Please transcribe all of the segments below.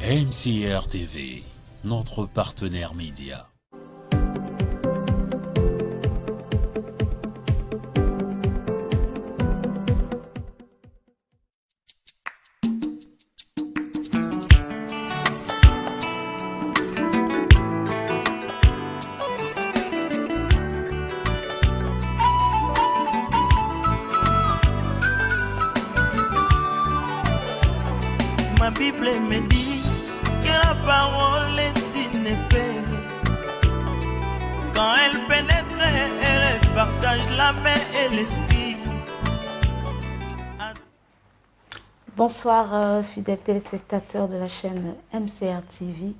MCR TV, notre partenaire média. Ma Bible me dit que la parole est une épée. Quand elle pénètre, elle partage l'âme et l'esprit. Bonsoir fidèles téléspectateurs de la chaîne MCR TV.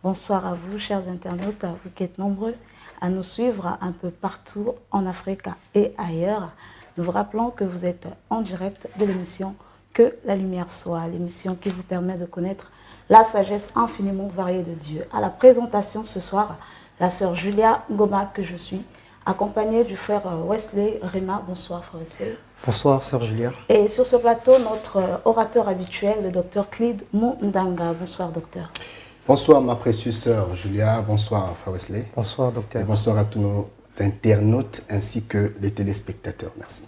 Bonsoir à vous chers internautes, à vous qui êtes nombreux à nous suivre un peu partout en Afrique et ailleurs. Nous vous rappelons que vous êtes en direct de l'émission Que la lumière soit, l'émission qui vous permet de connaître la sagesse infiniment variée de Dieu. À la présentation ce soir, la sœur Julia Ngoma que je suis, accompagnée du frère Wesley Rima. Bonsoir frère Wesley. Bonsoir sœur Julia. Et sur ce plateau, notre orateur habituel, le docteur Clyde Mundanga. Bonsoir docteur. Bonsoir ma précieuse sœur Julia, bonsoir frère Wesley. Bonsoir docteur. Et bonsoir à tous nos internautes ainsi que les téléspectateurs. Merci.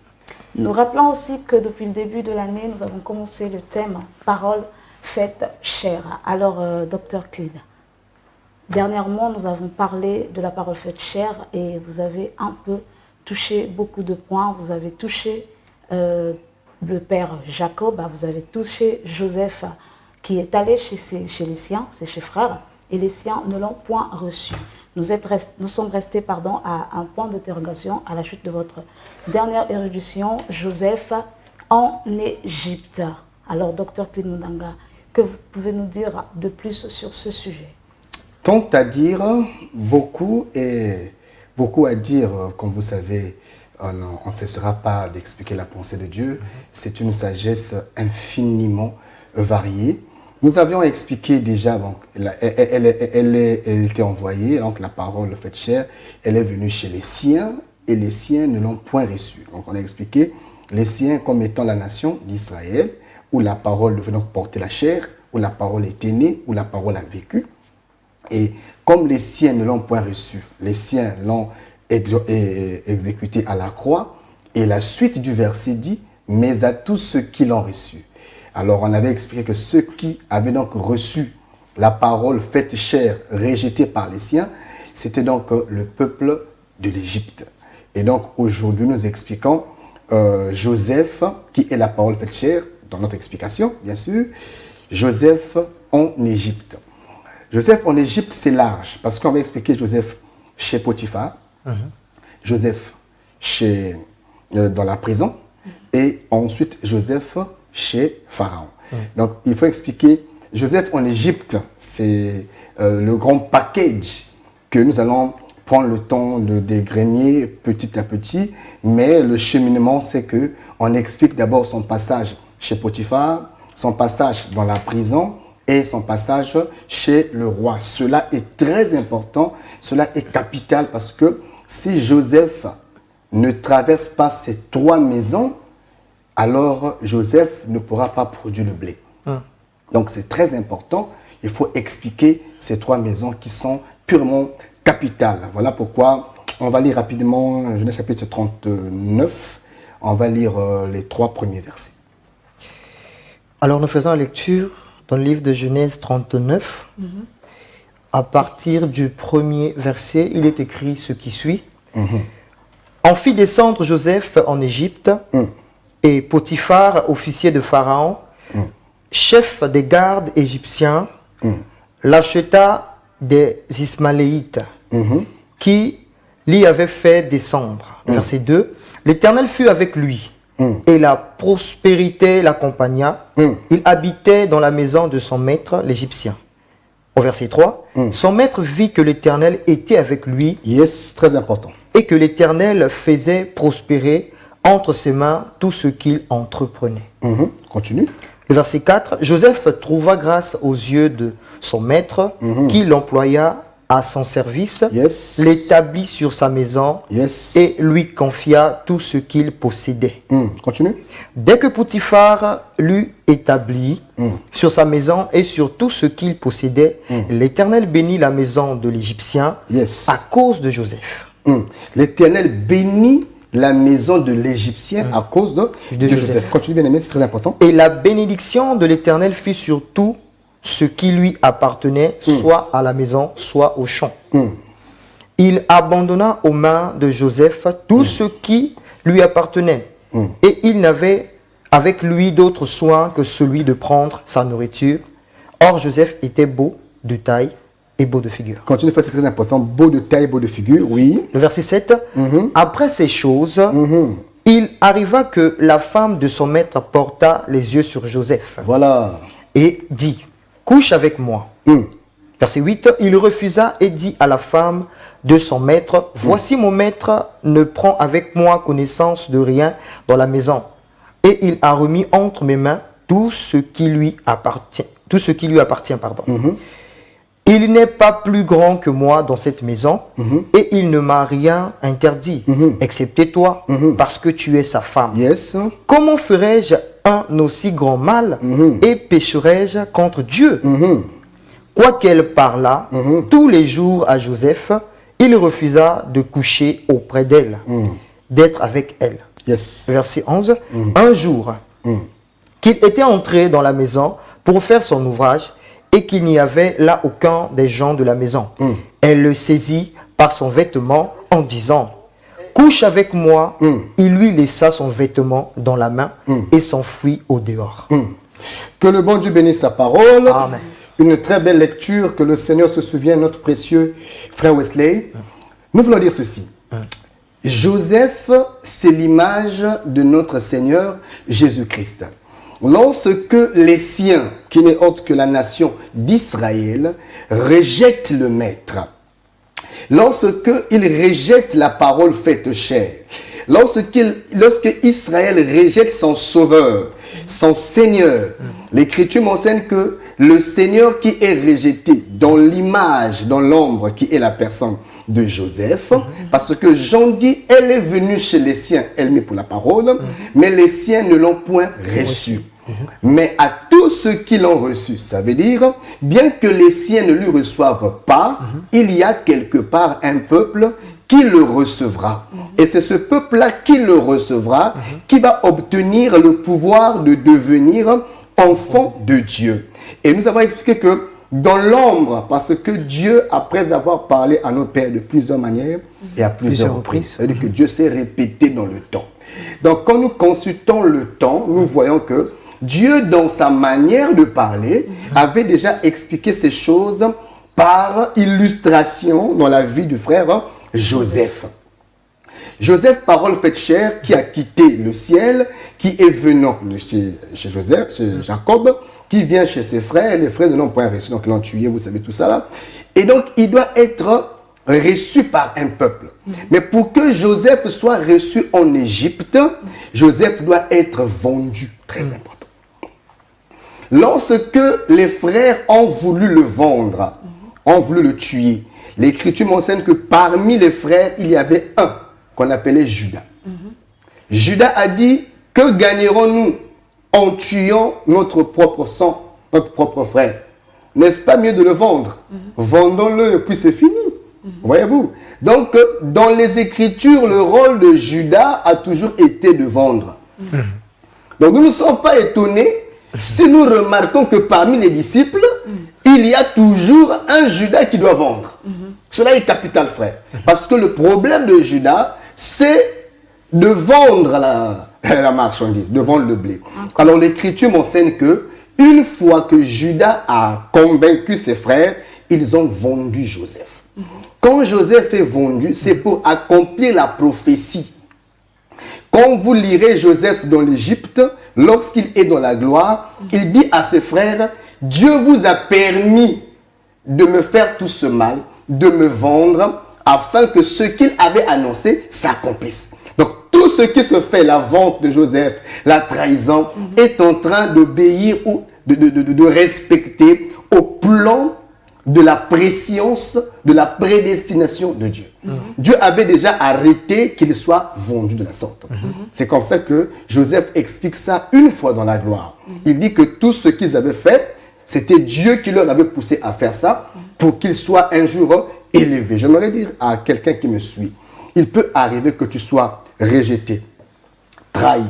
Nous rappelons aussi que depuis le début de l'année, nous avons commencé le thème « Parole faite chair ». Alors, docteur Clyde, dernièrement, nous avons parlé de la parole faite chair et vous avez un peu touché beaucoup de points. Vous avez touché le père Jacob, vous avez touché Joseph qui est allé chez les siens, ses frères, et les siens ne l'ont point reçu. Nous sommes restés à un point d'interrogation à la chute de votre dernière érudition, Joseph en Égypte. Alors, docteur Clyde Mundanga, que vous pouvez nous dire de plus sur ce sujet? Tant à dire, beaucoup à dire, comme vous savez, on ne cessera pas d'expliquer la pensée de Dieu. C'est une sagesse infiniment variée. Nous avions expliqué déjà, donc, elle était envoyée, donc la parole faite chair, elle est venue chez les siens et les siens ne l'ont point reçue. Donc on a expliqué les siens comme étant la nation d'Israël, où la parole devait donc porter la chair, où la parole était née, où la parole a vécu. Et comme les siens ne l'ont point reçue, les siens l'ont exécuté à la croix, et la suite du verset dit, mais à tous ceux qui l'ont reçu. Alors, on avait expliqué que ceux qui avaient donc reçu la parole faite chair, rejetée par les siens, c'était donc le peuple de l'Égypte. Et donc, aujourd'hui, nous expliquons Joseph, qui est la parole faite chair, dans notre explication, bien sûr, Joseph en Égypte. Joseph en Égypte, c'est large, parce qu'on va expliquer Joseph chez Potiphar, Joseph dans la prison, et ensuite Joseph chez Pharaon. Donc, il faut expliquer, Joseph en Égypte, c'est le grand package que nous allons prendre le temps de dégrainer petit à petit, mais le cheminement, c'est qu'on explique d'abord son passage chez Potiphar, son passage dans la prison et son passage chez le roi. Cela est très important, cela est capital parce que si Joseph ne traverse pas ces trois maisons, alors Joseph ne pourra pas produire le blé. Donc c'est très important, il faut expliquer ces trois maisons qui sont purement capitales. Voilà pourquoi on va lire rapidement Genèse chapitre 39, on va lire les trois premiers versets. Alors nous faisons la lecture dans le livre de Genèse 39. À partir du premier verset, il est écrit ce qui suit. On fit descendre Joseph en Égypte, et Potiphar, officier de Pharaon, chef des gardes égyptiens, l'acheta des Ismaélites, qui l'y avaient fait descendre. Verset 2, l'Éternel fut avec lui, et la prospérité l'accompagna. Il habitait dans la maison de son maître, l'Égyptien. Au verset 3, son maître vit que l'Éternel était avec lui, Yes, très important. et que l'Éternel faisait prospérer entre ses mains tout ce qu'il entreprenait. Continue. Le verset 4, Joseph trouva grâce aux yeux de son maître qui l'employa à son service, Yes. l'établit sur sa maison Yes. et lui confia tout ce qu'il possédait. Continue. Dès que Potiphar l'eut établi sur sa maison et sur tout ce qu'il possédait, l'Éternel bénit la maison de l'Égyptien Yes. à cause de Joseph. L'Éternel bénit la maison de l'Égyptien à cause de Joseph. Joseph. Continue, bien-aimé, c'est très important. Et la bénédiction de l'Éternel fut sur tout ce qui lui appartenait, soit à la maison, soit au champ. Il abandonna aux mains de Joseph tout ce qui lui appartenait. Et il n'avait avec lui d'autre soin que celui de prendre sa nourriture. Or, Joseph était beau de taille et beau de figure. Continue, c'est très important. Beau de taille, beau de figure, oui. Le verset 7. Après ces choses, il arriva que la femme de son maître porta les yeux sur Joseph Voilà. et dit, couche avec moi. Verset 8. Il refusa et dit à la femme de son maître, voici mon maître ne prend avec moi connaissance de rien dans la maison. Et il a remis entre mes mains tout ce qui lui appartient. Pardon. Il n'est pas plus grand que moi dans cette maison, et il ne m'a rien interdit, excepté toi, parce que tu es sa femme. Yes. Comment ferais-je un aussi grand mal, et pécherais-je contre Dieu? Quoiqu'elle parlât tous les jours à Joseph, il refusa de coucher auprès d'elle, d'être avec elle. Yes. Verset 11. Un jour, qu'il était entré dans la maison pour faire son ouvrage, et qu'il n'y avait là aucun des gens de la maison. Elle le saisit par son vêtement en disant, couche avec moi. Il lui laissa son vêtement dans la main et s'enfuit au dehors. Que le bon Dieu bénisse sa parole. Amen. Une très belle lecture, que le Seigneur se souvienne, notre précieux frère Wesley. Nous voulons dire ceci. Joseph, c'est l'image de notre Seigneur Jésus-Christ. Lorsque les siens, qui n'est autre que la nation d'Israël, rejettent le Maître, lorsqu'ils rejettent la parole faite chair, lorsque Israël rejette son Sauveur, son Seigneur, l'Écriture mentionne que le Seigneur qui est rejeté dans l'image, dans l'ombre qui est la personne de Joseph, parce que Jean dit, elle est venue chez les siens, elle met pour la parole, mais les siens ne l'ont point reçue. Mais à tous ceux qui l'ont reçu, ça veut dire, bien que les siens ne lui reçoivent pas, il y a quelque part un peuple qui le recevra. Et c'est ce peuple-là qui le recevra, qui va obtenir le pouvoir de devenir enfant de Dieu. Et nous avons expliqué que dans l'ombre, parce que Dieu, après avoir parlé à nos pères de plusieurs manières et à plusieurs reprises, ça veut dire que Dieu s'est répété dans le temps. Donc quand nous consultons le temps, nous voyons que Dieu, dans sa manière de parler, avait déjà expliqué ces choses par illustration dans la vie du frère Joseph. Joseph, parole faite chair, qui a quitté le ciel, qui est venant chez Joseph, chez Jacob, qui vient chez ses frères, les frères ne l'ont point reçu, donc ils l'ont tué, vous savez tout ça là. Et donc, il doit être reçu par un peuple. Mais pour que Joseph soit reçu en Égypte, Joseph doit être vendu, très important. Lorsque les frères ont voulu le vendre, ont voulu le tuer, l'Écriture mentionne que parmi les frères, il y avait un qu'on appelait Judas. Judas a dit, que gagnerons-nous en tuant notre propre sang, notre propre frère? N'est-ce pas mieux de le vendre? Vendons-le et puis c'est fini. Voyez-vous? Donc, dans les Écritures, le rôle de Judas a toujours été de vendre. Donc, nous ne sommes pas étonnés si nous remarquons que parmi les disciples, il y a toujours un Judas qui doit vendre. Cela est capital, frère. Parce que le problème de Judas, c'est de vendre la marchandise, de vendre le blé. Alors, l'Écriture m'enseigne que une fois que Judas a convaincu ses frères, ils ont vendu Joseph. Quand Joseph est vendu, c'est pour accomplir la prophétie. Quand vous lirez Joseph dans l'Égypte, lorsqu'il est dans la gloire, il dit à ses frères, Dieu vous a permis de me faire tout ce mal, de me vendre, afin que ce qu'il avait annoncé s'accomplisse. Donc tout ce qui se fait, la vente de Joseph, la trahison, est en train d'obéir ou de respecter au plan de la préscience, de la prédestination de Dieu. Dieu avait déjà arrêté qu'il soit vendu de la sorte. C'est comme ça que Joseph explique ça une fois dans la gloire. Il dit que tout ce qu'ils avaient fait, c'était Dieu qui leur avait poussé à faire ça pour qu'ils soient un jour élevés. J'aimerais dire à quelqu'un qui me suit, il peut arriver que tu sois rejeté, trahi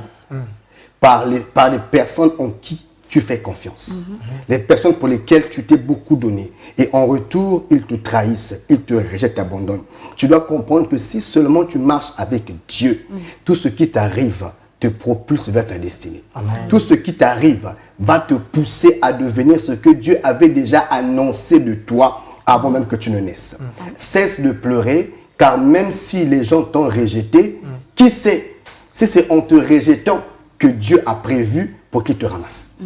par les personnes en qui tu fais confiance. Les personnes pour lesquelles tu t'es beaucoup donné. Et en retour, ils te trahissent, ils te rejettent, t'abandonnent. Tu dois comprendre que si seulement tu marches avec Dieu, tout ce qui t'arrive te propulse vers ta destinée. Amen. Tout ce qui t'arrive va te pousser à devenir ce que Dieu avait déjà annoncé de toi avant même que tu ne naisses. Cesse de pleurer, car même si les gens t'ont rejeté, qui sait si c'est en te rejetant que Dieu a prévu pour qu'il te ramasse.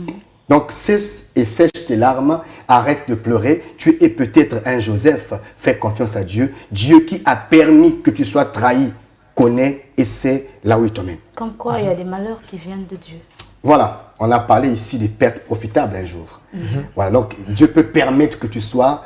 Donc cesse et sèche tes larmes, arrête de pleurer. Tu es peut-être un Joseph, fais confiance à Dieu. Dieu qui a permis que tu sois trahi, connaît et sait là où il t'emmène. Comme quoi, il y a des malheurs qui viennent de Dieu. Voilà, on a parlé ici des pertes profitables un jour. Voilà, donc Dieu peut permettre que tu sois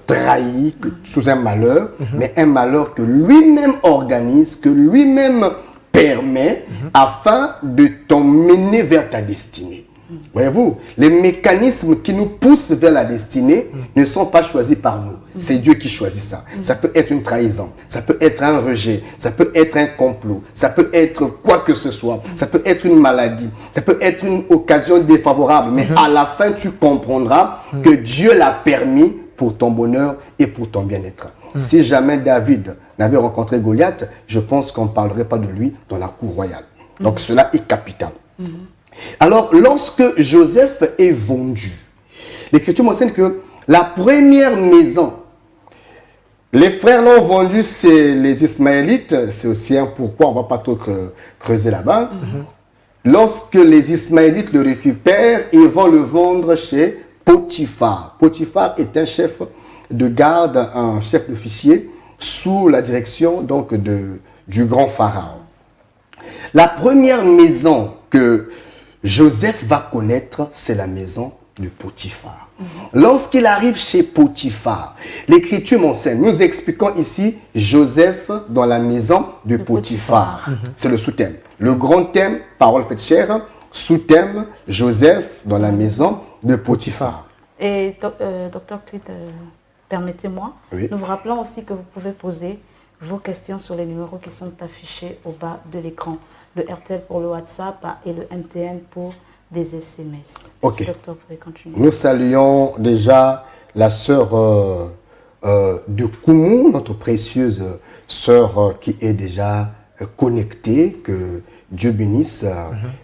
trahi sous un malheur, mais un malheur que lui-même organise, que lui-même permet afin de t'emmener vers ta destinée. Voyez-vous, les mécanismes qui nous poussent vers la destinée ne sont pas choisis par nous. C'est Dieu qui choisit ça. Ça peut être une trahison, ça peut être un rejet, ça peut être un complot, ça peut être quoi que ce soit, ça peut être une maladie, ça peut être une occasion défavorable. Mais à la fin, tu comprendras que Dieu l'a permis pour ton bonheur et pour ton bien-être. Si jamais David n'avait rencontré Goliath, je pense qu'on ne parlerait pas de lui dans la cour royale. Donc cela est capital. Alors, lorsque Joseph est vendu, l'Écriture mentionne que la première maison, les frères l'ont vendu, c'est les Ismaélites. C'est aussi un pourquoi, on ne va pas trop creuser là-bas. Lorsque les Ismaélites le récupèrent, ils vont le vendre chez Potiphar. Potiphar est un chef de garde, un chef d'officier sous la direction donc du grand pharaon. La première maison que Joseph va connaître, c'est la maison de Potiphar. Lorsqu'il arrive chez Potiphar, l'Écriture m'enseigne, nous expliquons ici Joseph dans la maison de Potiphar. C'est le sous-thème. Le grand thème, parole faite chair, sous-thème, Joseph dans la maison de Potiphar. Et docteur Clit, permettez-moi, Oui. nous vous rappelons aussi que vous pouvez poser vos questions sur les numéros qui sont affichés au bas de l'écran. Le RTL pour le WhatsApp et le MTN pour des SMS. Ok. Docteur, vous pouvez continuer. Nous saluons déjà la sœur de Koumou, notre précieuse sœur qui est déjà connectée, que Dieu bénisse.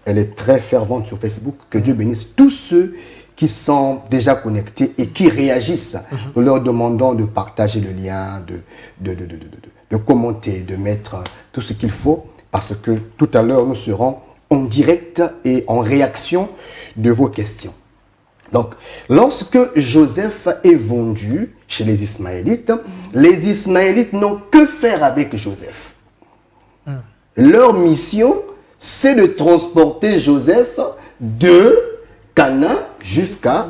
Elle est très fervente sur Facebook, que Dieu bénisse tous ceux qui sont déjà connectés et qui réagissent. Nous leur demandons de partager le lien, de commenter, de mettre tout ce qu'il faut, parce que tout à l'heure, nous serons en direct et en réaction de vos questions. Donc, lorsque Joseph est vendu chez les Ismaélites n'ont que faire avec Joseph. Leur mission, c'est de transporter Joseph de Canaan jusqu'à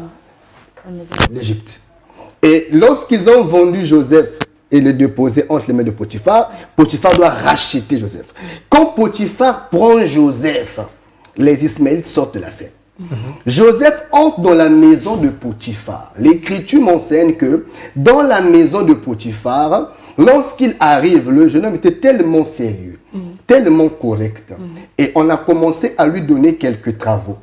l'Égypte. Et lorsqu'ils ont vendu Joseph et le déposer entre les mains de Potiphar, Potiphar doit racheter Joseph. Quand Potiphar prend Joseph, les Ismaélites sortent de la scène. Joseph entre dans la maison de Potiphar. L'Écriture m'enseigne que dans la maison de Potiphar, lorsqu'il arrive, le jeune homme était tellement sérieux, tellement correct, et on a commencé à lui donner quelques travaux.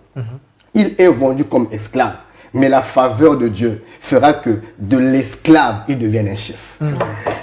Il est vendu comme esclave. Mais la faveur de Dieu fera que de l'esclave, il devienne un chef.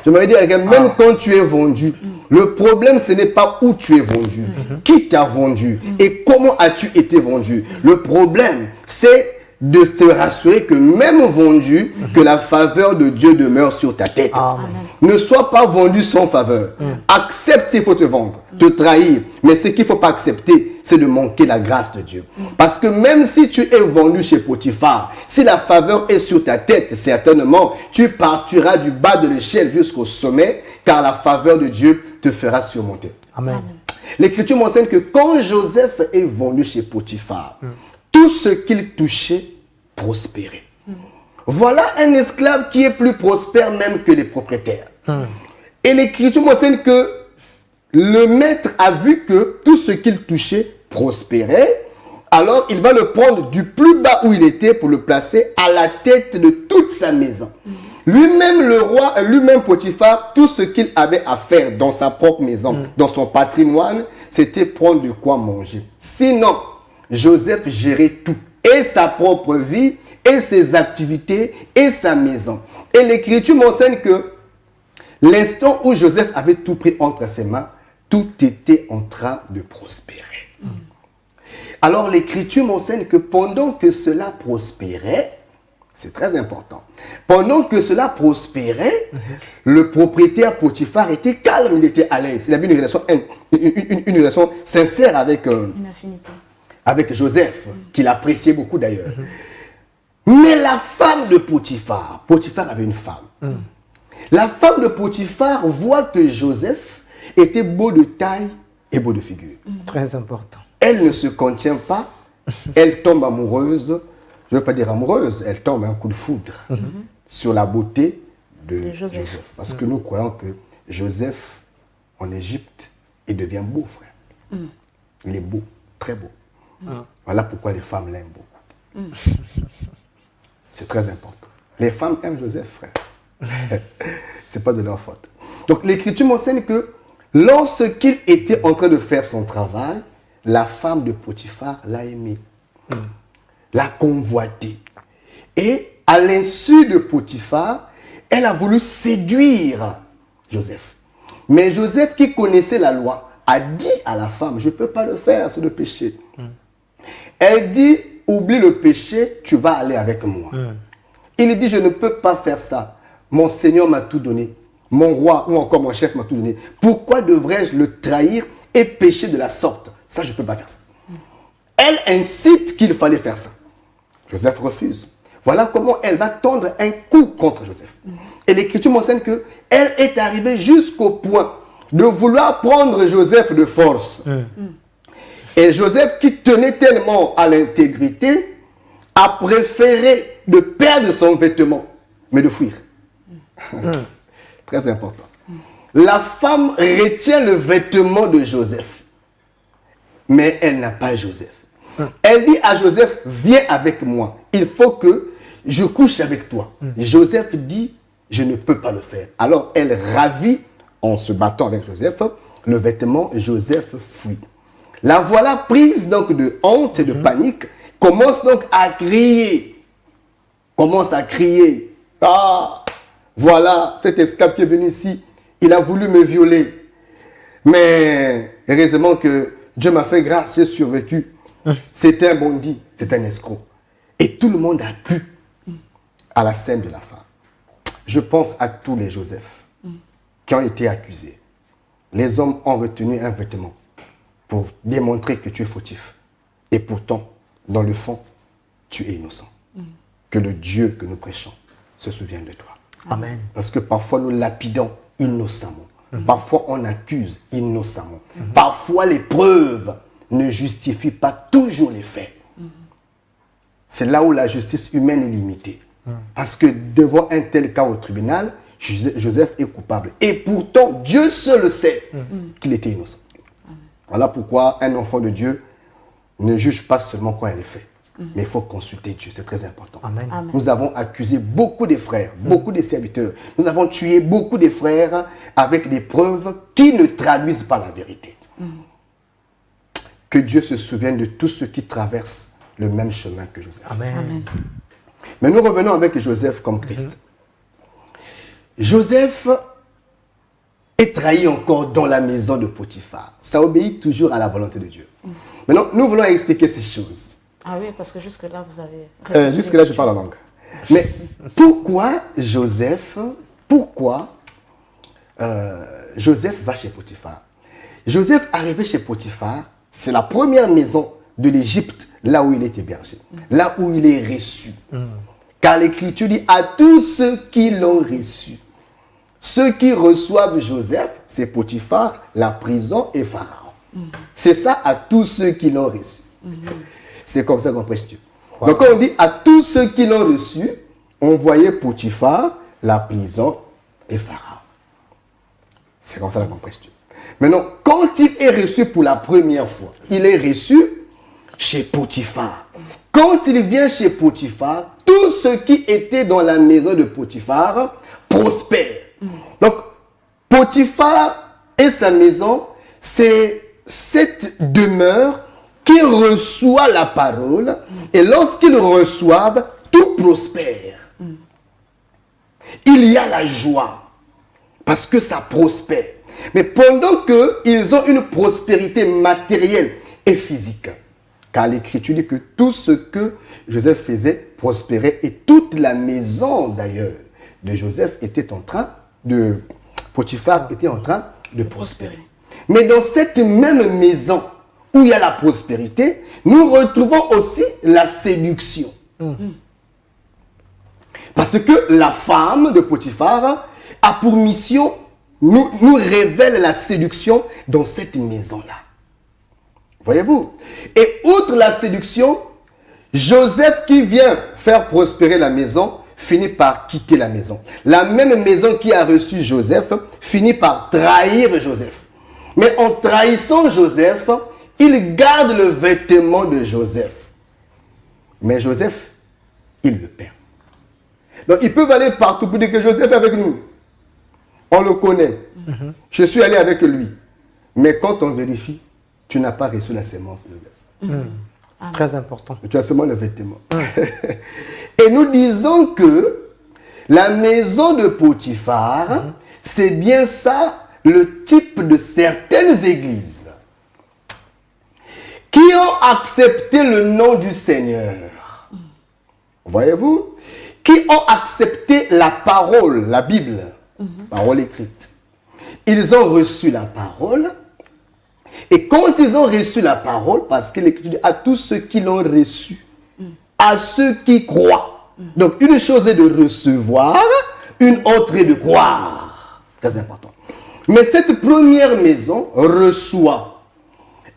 Je me dis, même quand tu es vendu, le problème, ce n'est pas où tu es vendu, qui t'a vendu et comment as-tu été vendu. Le problème, c'est de te rassurer que même vendu, que la faveur de Dieu demeure sur ta tête. Amen. Ne sois pas vendu sans faveur. Accepte s'il faut te vendre, te trahir. Mais ce qu'il ne faut pas accepter, c'est de manquer la grâce de Dieu. Parce que même si tu es vendu chez Potiphar, si la faveur est sur ta tête, certainement, tu partiras du bas de l'échelle jusqu'au sommet, car la faveur de Dieu te fera surmonter. Amen. L'Écriture m'enseigne que quand Joseph est vendu chez Potiphar, tout ce qu'il touchait prospérait. voilà un esclave qui est plus prospère même que les propriétaires. Et l'Écriture mentionne que le maître a vu que tout ce qu'il touchait prospérait. Alors, il va le prendre du plus bas où il était pour le placer à la tête de toute sa maison. Lui-même, le roi, lui-même Potiphar, tout ce qu'il avait à faire dans sa propre maison, dans son patrimoine, c'était prendre de quoi manger. Sinon, Joseph gérait tout, et sa propre vie, et ses activités, et sa maison. Et l'Écriture mentionne que l'instant où Joseph avait tout pris entre ses mains, tout était en train de prospérer. Alors l'Écriture mentionne que pendant que cela prospérait, c'est très important, pendant que cela prospérait, le propriétaire Potiphar était calme, il était à l'aise. Il avait une relation sincère avec, avec Joseph, qu'il appréciait beaucoup d'ailleurs. Mais la femme de Potiphar, Potiphar avait une femme. La femme de Potiphar voit que Joseph était beau de taille et beau de figure. Très important. Elle ne se contient pas, elle tombe amoureuse, je ne veux pas dire amoureuse, elle tombe un coup de foudre sur la beauté de Joseph. Parce que nous croyons que Joseph, en Égypte, il devient beau, frère. Il est beau, très beau. Voilà pourquoi les femmes l'aiment beaucoup. C'est très important. Les femmes aiment Joseph, frère. Ce n'est pas de leur faute. Donc l'Écriture mentionne que lorsqu'il était en train de faire son travail, la femme de Potiphar l'a aimé, l'a convoité. Et à l'insu de Potiphar, elle a voulu séduire Joseph. Mais Joseph, qui connaissait la loi, a dit à la femme, je ne peux pas le faire, c'est le péché. Elle dit, oublie le péché, tu vas aller avec moi. Il dit, je ne peux pas faire ça. Mon Seigneur m'a tout donné. Mon roi ou encore mon chef m'a tout donné. Pourquoi devrais-je le trahir et pécher de la sorte? Ça, je ne peux pas faire ça. Elle incite qu'il fallait faire ça. Joseph refuse. Voilà comment elle va tendre un coup contre Joseph. Et l'Écriture mentionne qu'elle est arrivée jusqu'au point de vouloir prendre Joseph de force. Et Joseph, qui tenait tellement à l'intégrité, a préféré de perdre son vêtement, mais de fuir. Très important. La femme retient le vêtement de Joseph. Mais elle n'a pas Joseph. Elle dit à Joseph, viens avec moi. Il faut que je couche avec toi. Joseph dit, je ne peux pas le faire. Alors elle ravit, en se battant avec Joseph, le vêtement. Joseph fuit. La voilà prise donc de honte et de panique, commence donc à crier. Commence à crier. Ah, voilà, cet esclave qui est venu ici, il a voulu me violer. Mais heureusement que Dieu m'a fait grâce, j'ai survécu. C'est un bandit, c'est un escroc. Et tout le monde a cru à la scène de la femme. Je pense à tous les Joseph qui ont été accusés. Les hommes ont retenu un vêtement pour démontrer que tu es fautif. Et pourtant, dans le fond, tu es innocent. Que le Dieu que nous prêchons se souvienne de toi. Amen. Parce que parfois nous lapidons innocemment. Parfois on accuse innocemment. Parfois les preuves ne justifient pas toujours les faits. C'est là où la justice humaine est limitée. Parce que devant un tel cas au tribunal, Joseph est coupable. Et pourtant, Dieu seul sait qu'il était innocent. Voilà pourquoi un enfant de Dieu ne juge pas seulement quand il est fait. Mais il faut consulter Dieu, c'est très important. Amen. Amen. Nous avons accusé beaucoup de frères, beaucoup de serviteurs. Nous avons tué beaucoup de frères avec des preuves qui ne traduisent pas la vérité. Que Dieu se souvienne de tous ceux qui traversent le même chemin que Joseph. Amen. Amen. Mais nous revenons avec Joseph comme Christ. Joseph est trahi encore dans la maison de Potiphar. Ça obéit toujours à la volonté de Dieu. Maintenant, nous voulons expliquer ces choses. Ah oui, parce que jusque-là, vous avez... Jusque-là, je parle la langue. Mais pourquoi Joseph va chez Potiphar? Joseph arrivé chez Potiphar, c'est la première maison de l'Égypte, là où il est hébergé, là où il est reçu. Car l'Écriture dit à tous ceux qui l'ont reçu. Ceux qui reçoivent Joseph, c'est Potiphar, la prison et Pharaon. C'est ça à tous ceux qui l'ont reçu. C'est comme ça qu'on prêche Dieu. Wow. Donc quand on dit à tous ceux qui l'ont reçu, on voyait Potiphar, la prison et Pharaon. C'est comme ça qu'on prêche Dieu. Maintenant, quand il est reçu pour la première fois, il est reçu chez Potiphar. Quand il vient chez Potiphar, tout ce qui était dans la maison de Potiphar prospère. Donc, Potiphar et sa maison, c'est cette demeure qui reçoit la parole, et lorsqu'ils reçoivent, tout prospère. Il y a la joie, parce que ça prospère. Mais pendant qu'ils ont une prospérité matérielle et physique, car l'Écriture dit que tout ce que Joseph faisait prospérait, et toute la maison d'ailleurs de Joseph était en train de... Potiphar était en train de prospérer. Mais dans cette même maison où il y a la prospérité, nous retrouvons aussi la séduction. Parce que la femme de Potiphar a pour mission, nous révèle la séduction dans cette maison-là. Voyez-vous? Et outre la séduction, Joseph qui vient faire prospérer la maison, finit par quitter la maison. La même maison qui a reçu Joseph finit par trahir Joseph. Mais en trahissant Joseph, il garde le vêtement de Joseph. Mais Joseph, il le perd. Donc ils peuvent aller partout pour dire que Joseph est avec nous. On le connaît. Je suis allé avec lui. Mais quand on vérifie, tu n'as pas reçu la sémence de Joseph. Très important. Tu as seulement le vêtement. Et nous disons que la maison de Potiphar, c'est bien ça le type de certaines églises qui ont accepté le nom du Seigneur. Voyez-vous? Qui ont accepté la parole, la Bible, parole écrite. Ils ont reçu la parole. Et quand ils ont reçu la parole, parce que l'Écriture dit à tous ceux qui l'ont reçu, à ceux qui croient. Donc une chose est de recevoir, une autre est de croire. Très important. Mais cette première maison reçoit.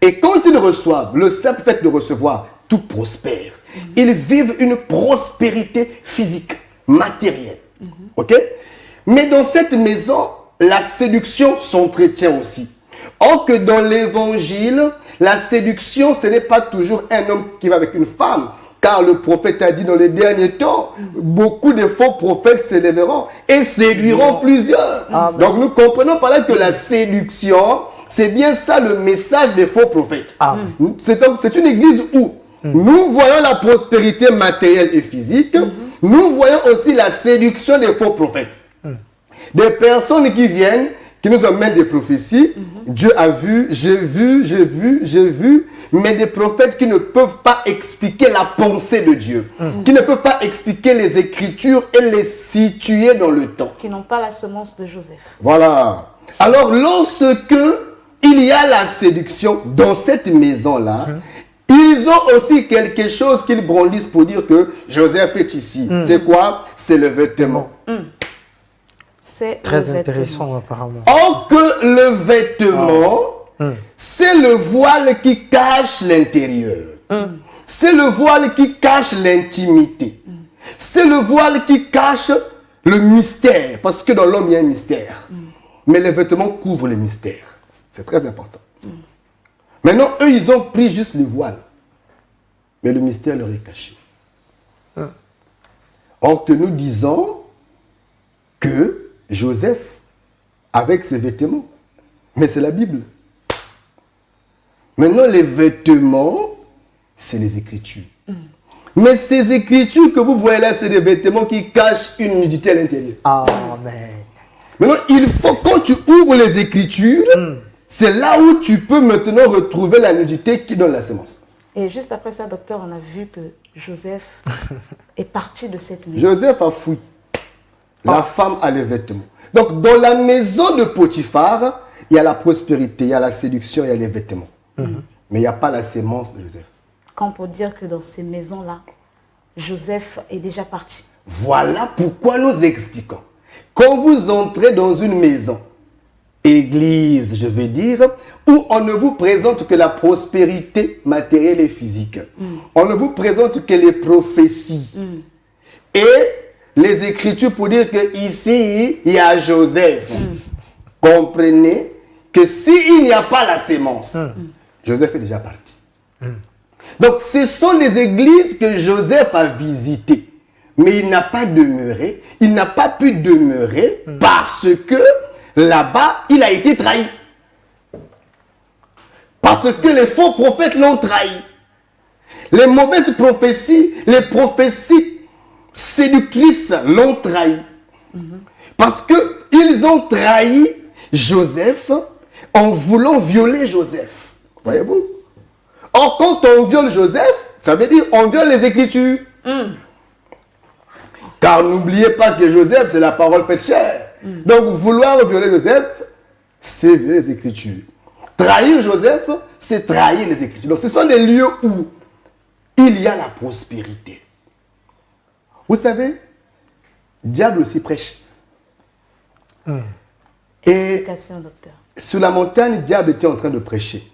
Et quand ils reçoivent, le simple fait de recevoir, tout prospère. Ils vivent une prospérité physique, matérielle. Ok? Mais dans cette maison, la séduction s'entretient aussi. Or que dans l'évangile, la séduction, ce n'est pas toujours un homme qui va avec une femme. Car le prophète a dit dans les derniers temps, beaucoup de faux prophètes s'élèveront et séduiront plusieurs. Amen. Donc nous comprenons par là que la séduction, c'est bien ça le message des faux prophètes. C'est une église où nous voyons la prospérité matérielle et physique, nous voyons aussi la séduction des faux prophètes. Des personnes qui viennent, qui nous emmènent des prophéties. Dieu a vu, j'ai vu, mais des prophètes qui ne peuvent pas expliquer la pensée de Dieu, qui ne peuvent pas expliquer les Écritures et les situer dans le temps. Qui n'ont pas la semence de Joseph. Voilà. Alors, lorsque il y a la séduction dans cette maison-là, ils ont aussi quelque chose qu'ils brandissent pour dire que Joseph est ici. C'est quoi? C'est le vêtement. C'est très intéressant apparemment. Or que le vêtement, c'est le voile qui cache l'intérieur. C'est le voile qui cache l'intimité. C'est le voile qui cache le mystère. Parce que dans l'homme, il y a un mystère. Mais les vêtements couvrent le mystère. C'est très important. Maintenant, eux, ils ont pris juste le voile. Mais le mystère leur est caché. Or que nous disons que Joseph, avec ses vêtements, mais c'est la Bible. Maintenant, les vêtements, c'est les Écritures. Mais ces Écritures que vous voyez là, c'est des vêtements qui cachent une nudité à l'intérieur. Amen. Maintenant, il faut, quand tu ouvres les Écritures, c'est là où tu peux maintenant retrouver la nudité qui donne la sémence. Et juste après ça, docteur, on a vu que Joseph est parti de cette maison. Joseph a fui. La femme a les vêtements. Donc, dans la maison de Potiphar, il y a la prospérité, il y a la séduction, il y a les vêtements. Mais il n'y a pas la sémence de Joseph. Quand on peut dire que dans ces maisons-là, Joseph est déjà parti. Voilà pourquoi nous expliquons. Quand vous entrez dans une maison, église, je veux dire, où on ne vous présente que la prospérité matérielle et physique. On ne vous présente que les prophéties. Et les Écritures pour dire qu'ici, il y a Joseph. Comprenez que s'il n'y a pas la sémence, Joseph est déjà parti. Donc, ce sont les églises que Joseph a visitées. Mais il n'a pas demeuré. Il n'a pas pu demeurer parce que là-bas, il a été trahi. Parce que les faux prophètes l'ont trahi. Les mauvaises prophéties, les prophéties séductrices l'ont trahi. Parce qu'ils ont trahi Joseph en voulant violer Joseph. Voyez-vous? Or, quand on viole Joseph, ça veut dire on viole les Écritures. Car n'oubliez pas que Joseph, c'est la parole faite chair. Donc, vouloir violer Joseph, c'est violer les Écritures. Trahir Joseph, c'est trahir les Écritures. Donc, ce sont des lieux où il y a la prospérité. Vous savez, diable aussi prêche. Et Explication, docteur. sur la montagne, diable était en train de prêcher.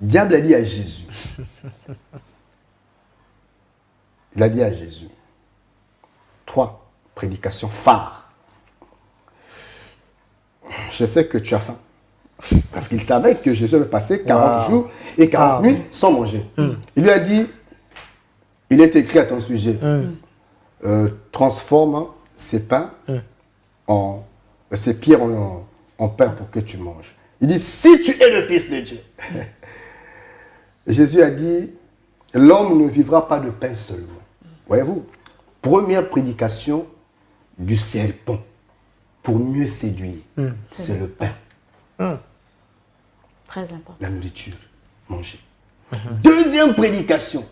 Diable a dit à Jésus. Il a dit à Jésus. 3 prédications phares. Je sais que tu as faim. Parce qu'il savait que Jésus avait passé 40 jours et 40 nuits sans manger. Il lui a dit, il est écrit à ton sujet, transforme ces pains ces pierres en pain pour que tu manges. Il dit, si tu es le Fils de Dieu. Jésus a dit, l'homme ne vivra pas de pain seulement. Voyez-vous, première prédication du serpent pour mieux séduire, c'est le pain. Très important. La nourriture, manger. Deuxième prédication,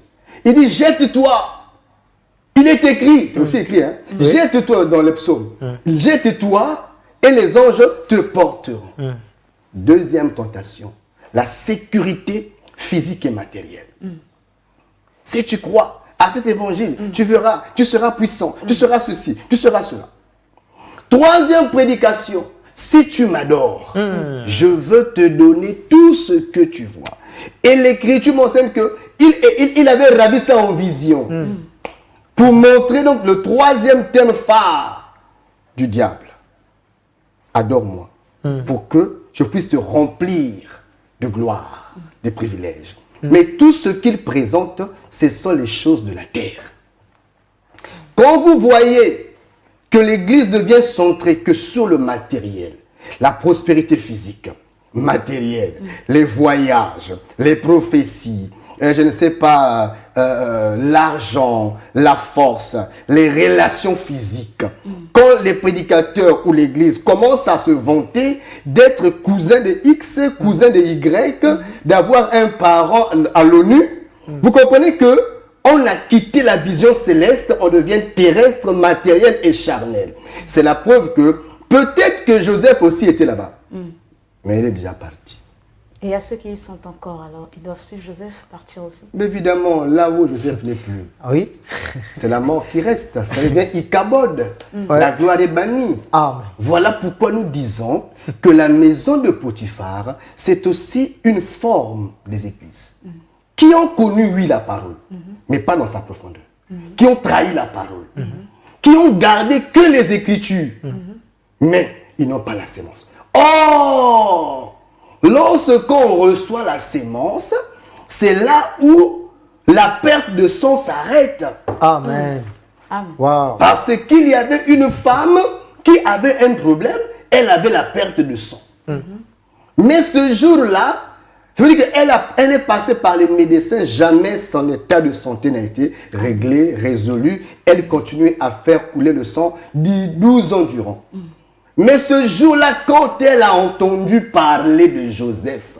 il dit, jette-toi. Il est écrit, c'est aussi écrit, hein? Jette-toi dans les psaumes. Jette-toi et les anges te porteront. Deuxième tentation, la sécurité physique et matérielle. Si tu crois à cet évangile, tu verras, tu seras puissant, tu seras ceci, tu seras cela. Troisième prédication, si tu m'adores, je veux te donner tout ce que tu vois. Et l'Écriture m'enseigne qu'il avait ravi ça en vision. Pour montrer donc le troisième thème phare du diable. Adore-moi. Pour que je puisse te remplir de gloire, de privilèges. Mais tout ce qu'il présente, ce sont les choses de la terre. Quand vous voyez que l'Église devient centrée que sur le matériel, la prospérité physique, matérielle, les voyages, les prophéties, je ne sais pas, l'argent, la force, les relations physiques. Quand les prédicateurs ou l'Église commencent à se vanter d'être cousin de X, cousin de Y, d'avoir un parent à l'ONU, vous comprenez que on a quitté la vision céleste, on devient terrestre, matériel et charnel. C'est la preuve que peut-être que Joseph aussi était là-bas, mais il est déjà parti. Et à ceux qui y sont encore, alors, ils doivent suivre Joseph partir aussi. Mais évidemment, là où Joseph n'est plus, Oui. c'est la mort qui reste. Ça devient Ichabod. La gloire est bannie. Amen. Voilà pourquoi nous disons que la maison de Potiphar, c'est aussi une forme des églises. Qui ont connu, oui, la parole, mais pas dans sa profondeur. Qui ont trahi la parole. Qui ont gardé que les Écritures, mais ils n'ont pas la sémence. Oh! Lorsqu'on reçoit la sémence, c'est là où la perte de sang s'arrête. Amen. Amen. Wow. Parce qu'il y avait une femme qui avait un problème, elle avait la perte de sang. Mais ce jour-là, je veux dire qu'elle est passée par les médecins, jamais son état de santé n'a été réglé, résolu. Elle continuait à faire couler le sang 12 ans durant. Mais ce jour-là, quand elle a entendu parler de Joseph,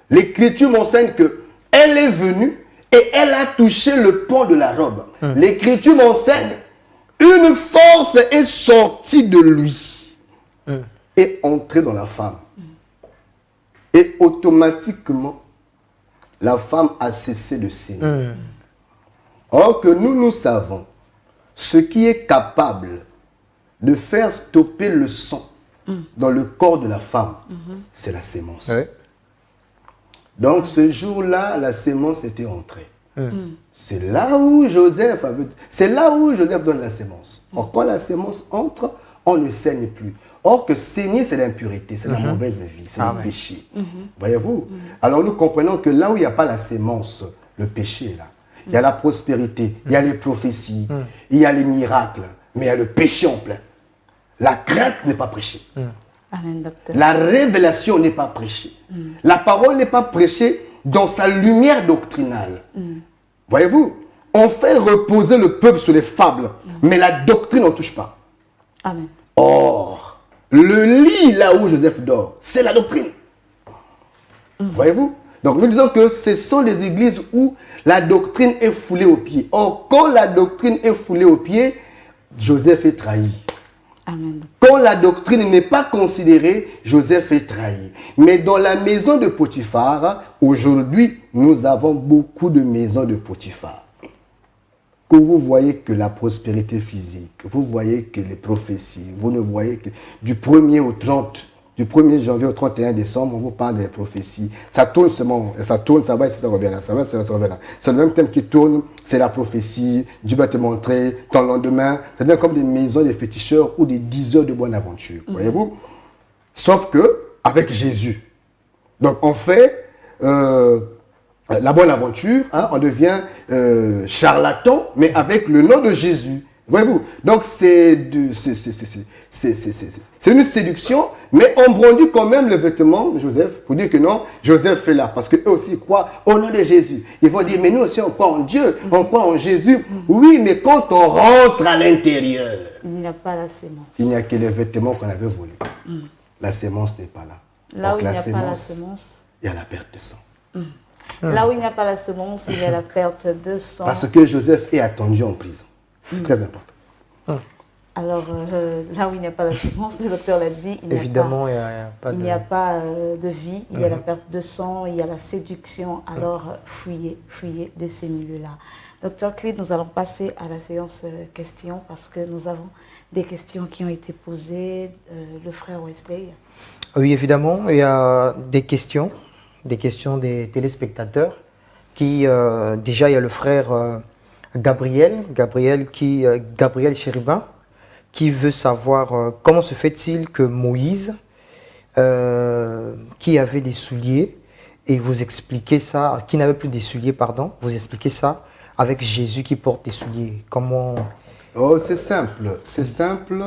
l'Écriture m'enseigne qu'elle est venue et elle a touché le pan de la robe. L'Écriture m'enseigne, une force est sortie de lui et entrée dans la femme. Et automatiquement, la femme a cessé de saigner. Or que nous savons, ce qui est capable de faire stopper le sang dans le corps de la femme, c'est la sémence. Ouais. Donc ce jour-là, la sémence était entrée. C'est là où Joseph donne la sémence. Or, quand la sémence entre, on ne saigne plus. Or, que saigner, c'est l'impureté, c'est la mauvaise vie, c'est le péché. Voyez-vous? Alors, nous comprenons que là où il n'y a pas la sémence, le péché est là. Il y a la prospérité, il y a les prophéties, il y a les miracles, mais il y a le péché en plein. La crainte n'est pas prêchée. Amen, docteur. La révélation n'est pas prêchée. La parole n'est pas prêchée dans sa lumière doctrinale. Voyez-vous, on fait reposer le peuple sur les fables, mais la doctrine, on ne touche pas. Amen. Or, le lit là où Joseph dort, c'est la doctrine. Voyez-vous? Donc nous disons que ce sont les églises où la doctrine est foulée aux pieds. Or, quand la doctrine est foulée aux pieds, Joseph est trahi. Amen. Quand la doctrine n'est pas considérée, Joseph est trahi. Mais dans la maison de Potiphar, aujourd'hui, nous avons beaucoup de maisons de Potiphar. Que vous voyez que la prospérité physique, vous voyez que les prophéties, vous ne voyez que du 1er au 30, du 1er janvier au 31 décembre, on vous parle des prophéties. Ça tourne seulement, ça tourne, ça va et ça revient là, ça va, ça revient là. C'est le même thème qui tourne, c'est la prophétie, Dieu va te montrer, ton lendemain. Ça devient comme des maisons des féticheurs ou des diseurs de bonne aventure, voyez-vous. Sauf que, avec Jésus. Donc on fait la bonne aventure, hein, on devient charlatan, mais avec le nom de Jésus. Voyez-vous, donc c'est une séduction, mais on brandit quand même le vêtement de Joseph pour dire que non, Joseph est là, parce qu'eux aussi croient au nom de Jésus. Ils vont dire, mais nous aussi on croit en Dieu, on croit en Jésus. Oui, mais quand on rentre à l'intérieur, Il n'y a pas la sémence. il n'y a que les vêtements qu'on avait volés. La sémence n'est pas là. Là Donc où il n'y a pas la sémence. il y a la perte de sang. Là où il n'y a pas la semence, il y a la perte de sang. Parce que Joseph est attendu en prison. C'est très important. Alors, là où il n'y a pas la semence, le docteur l'a dit, il Évidemment, n'y a pas de vie, il y a la perte de sang, il y a la séduction. Alors, fuyez de ces milieux-là. Docteur Clid, nous allons passer à la séance questions parce que nous avons des questions qui ont été posées. Le frère Wesley. Oui, évidemment, il y a des questions des téléspectateurs qui, déjà, il y a le frère Gabriel Chérubin, qui veut savoir comment se fait-il que Moïse, qui avait des souliers, et vous expliquez ça, qui n'avait plus des souliers, pardon, vous expliquez ça avec Jésus qui porte des souliers. Comment... Oh, c'est simple, c'est simple.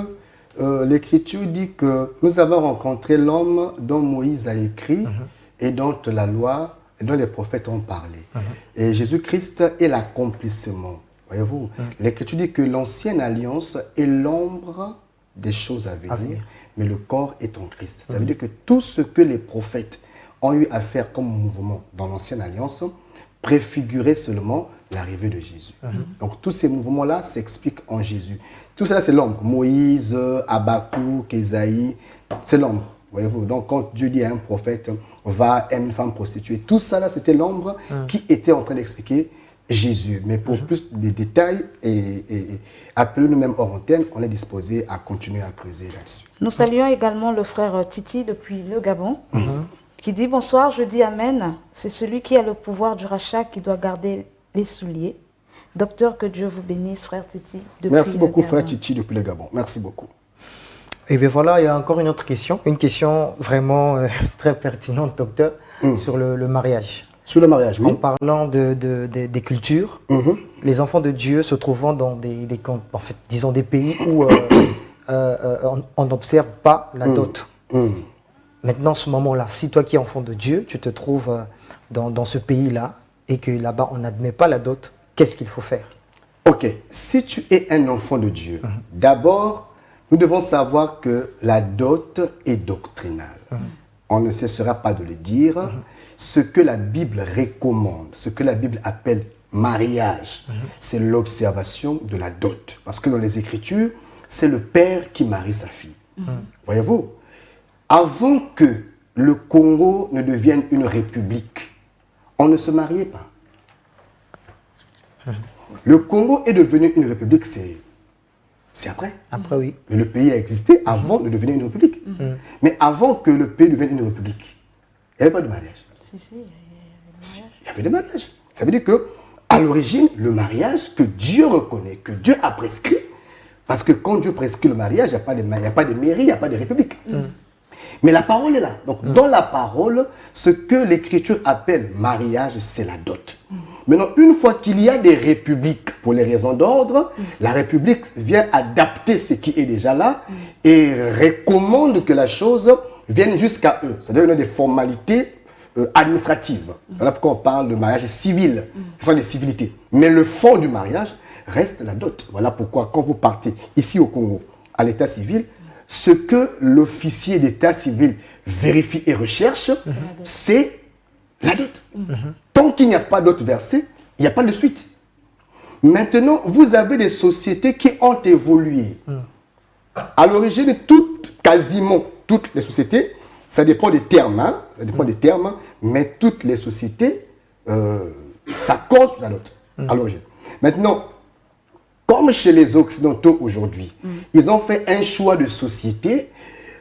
L'Écriture dit que nous avons rencontré l'homme dont Moïse a écrit et dont la loi et dont les prophètes ont parlé. Et Jésus-Christ est l'accomplissement. Voyez-vous, l'Écriture dit que l'ancienne alliance est l'ombre des choses à venir, mais le corps est en Christ. Ça veut dire que tout ce que les prophètes ont eu à faire comme mouvement dans l'ancienne alliance préfigurait seulement l'arrivée de Jésus. Donc tous ces mouvements-là s'expliquent en Jésus. Tout ça, c'est l'ombre. Moïse, Habakkuk, Ésaïe, c'est l'ombre. Voyez-vous, donc quand Dieu dit à un prophète, va, aime une femme prostituée, tout ça là, c'était l'ombre qui était en train d'expliquer Jésus. Mais pour plus de détails, et appelez-nous même hors antenne, on est disposé à continuer à creuser là-dessus. Nous saluons également le frère Titi depuis le Gabon, qui dit « Bonsoir, je dis Amen. C'est celui qui a le pouvoir du rachat qui doit garder les souliers. Docteur, que Dieu vous bénisse, frère Titi. Merci beaucoup, frère Titi, depuis le Gabon. Merci beaucoup. » Et bien voilà, il y a encore une autre question, une question vraiment très pertinente, docteur, sur le mariage. Sur le mariage, oui. En parlant des cultures, les enfants de Dieu se trouvant dans en fait, disons des pays où on n'observe pas la dot. Maintenant, ce moment-là, si toi qui es enfant de Dieu, tu te trouves dans ce pays-là et que là-bas on n'admet pas la dot, qu'est-ce qu'il faut faire? Ok, si tu es un enfant de Dieu, d'abord, nous devons savoir que la dot est doctrinale. On ne cessera pas de le dire. Ce que la Bible recommande, ce que la Bible appelle mariage, c'est l'observation de la dot. Parce que dans les Écritures, c'est le père qui marie sa fille. Voyez-vous, avant que le Congo ne devienne une république, on ne se mariait pas. Le Congo est devenu une république, c'est après. Après, oui. Mais le pays a existé avant de devenir une république. Mais avant que le pays devienne une république, il n'y avait pas de mariage. Si, Il y avait des mariages. Ça veut dire que à l'origine, le mariage que Dieu reconnaît, que Dieu a prescrit, parce que quand Dieu prescrit le mariage, il n'y a pas de mairie, il n'y a pas de république. Mais la parole est là. Donc, dans la parole, ce que l'Écriture appelle mariage, c'est la dot. Maintenant, une fois qu'il y a des républiques pour les raisons d'ordre, la République vient adapter ce qui est déjà là et recommande que la chose vienne jusqu'à eux. Ça devient des formalités administratives. Voilà pourquoi on parle de mariage civil. Ce sont des civilités. Mais le fond du mariage reste la dot. Voilà pourquoi quand vous partez ici au Congo, à l'état civil, ce que l'officier d'état civil vérifie et recherche, c'est la dot. Tant qu'il n'y a pas d'autre verset, il n'y a pas de suite. Maintenant, vous avez des sociétés qui ont évolué. À l'origine, quasiment toutes les sociétés, ça dépend des termes, hein, ça dépend des termes, mais toutes les sociétés s'accordent sur la dot, à l'origine. Maintenant, comme chez les Occidentaux aujourd'hui, ils ont fait un choix de société,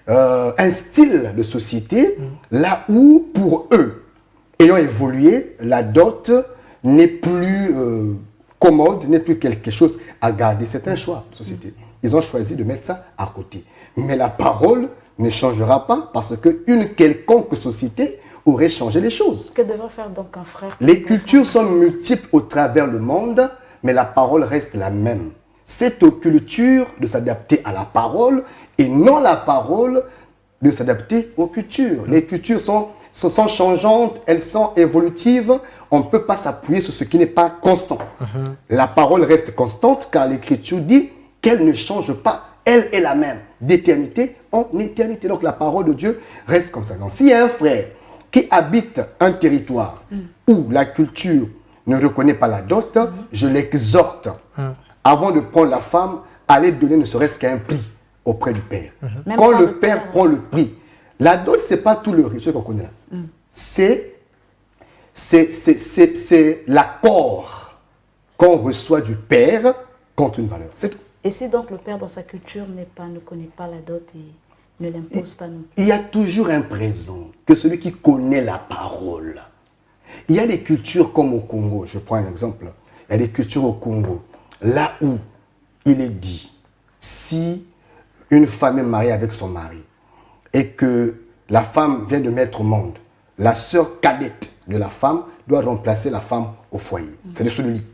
un style de société, là où, pour eux, ayant évolué, la dot n'est plus commode, n'est plus quelque chose à garder. C'est un choix de société. Ils ont choisi de mettre ça à côté. Mais la parole ne changera pas parce qu'une quelconque société aurait changé les choses. Que devrait faire donc un frère? Les cultures sont multiples au travers le monde, mais la parole reste la même. C'est aux cultures de s'adapter à la parole et non la parole de s'adapter aux cultures. Les cultures sont changeantes, elles sont évolutives. On ne peut pas s'appuyer sur ce qui n'est pas constant. La parole reste constante car l'Écriture dit qu'elle ne change pas. Elle est la même, d'éternité en éternité. Donc la parole de Dieu reste comme ça. Donc s'il y a un frère qui habite un territoire où la culture ne reconnaît pas la dot, je l'exhorte, avant de prendre la femme, à aller donner ne serait-ce qu'un prix auprès du père. Quand le père prend le prix, la dot, ce n'est pas tout le rituel qu'on connaît là. C'est l'accord qu'on reçoit du père contre une valeur. C'est tout. Et si donc le père dans sa culture ne connaît pas la dot et ne l'impose pas non plus? Il y a toujours un présent que celui qui connaît la parole. Il y a des cultures comme au Congo, je prends un exemple. Il y a des cultures au Congo, là où il est dit, si une femme est mariée avec son mari et que la femme vient de mettre au monde, la sœur cadette de la femme doit remplacer la femme au foyer. C'est dessous le lit.